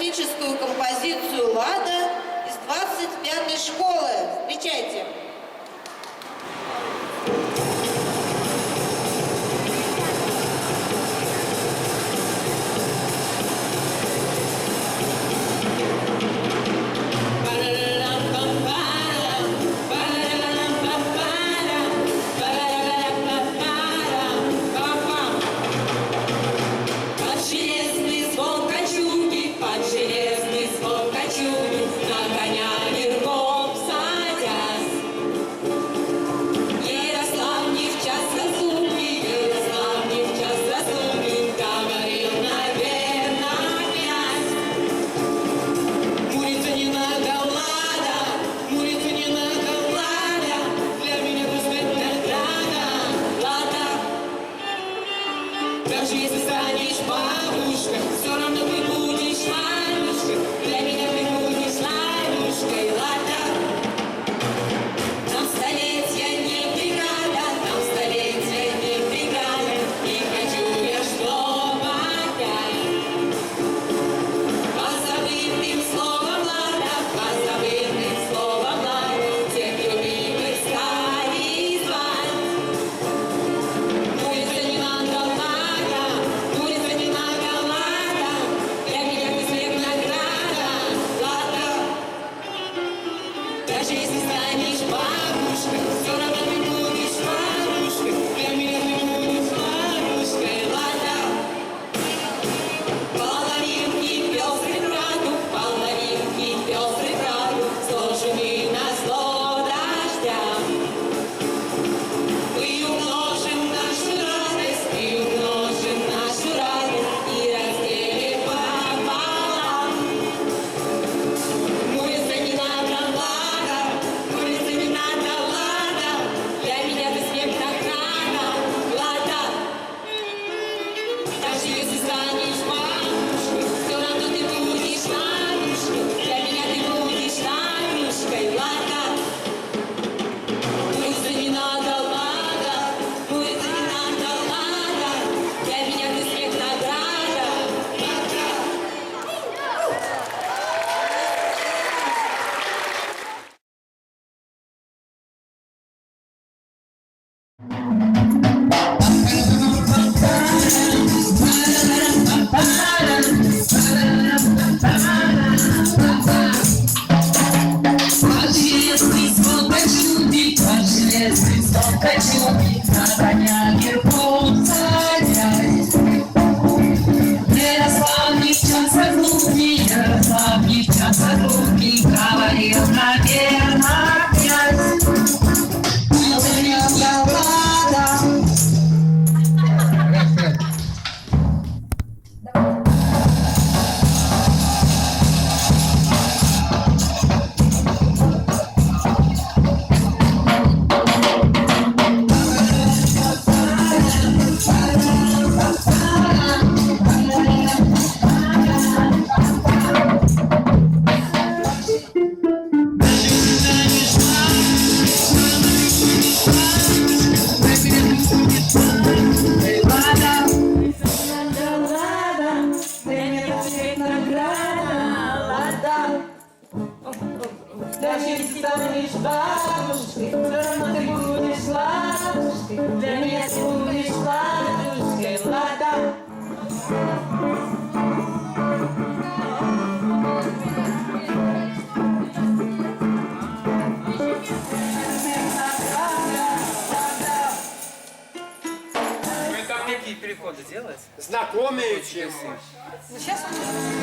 драматическую композицию «Лада» из 25-й школы. Встречайте! Даже если станешь бабушкой, все равно ты будешь Ванюшкой. Для меня ты будешь Ванюшкой, Лада. Нам столетия не преграда, нам столетия не преграда. И хочу я, чтобы опять по забытым словам Лада, по забытым словам Лада, тех любимых стали звать. Улица не надо, Лада. Улица не надо, Лада. Для меня ты свет награда, Лада. Даже если станешь бабушкой, все равно ты будешь Ванюшкой. Для меня ты будешь Ванюшкой, Лада. Половинки пестрый радуг, половинки пестрый радуг, сложены на зло дождя. Мы умножим нашу радость, мы умножим нашу радость и разделим пополам. Улица не надо, Лада, улица не надо, Лада. Для меня ты свет награда, Лада. Даже если станешь бабушкой, все равно ты будешь Ванюшкой. Для меня ты будешь Ванюшкой, Лада. Улица не надо, Лада, улица не надо, Лада. Для меня ты свет награда, Лада. Железный звон кочуги, железный звон кочуги, на коня верхом садясь. Ярослав Девчонка глупый, Ярослав Девчонка глупый, говорил, наверно, князь. Я Лада. Даже если станешь бабушкой, все равно ты будешь Ладушкой. Для меня ты будешь Ладушкой, Лада. Вы там какие переходы делаете? Знакомые часы. Ну, сейчас он...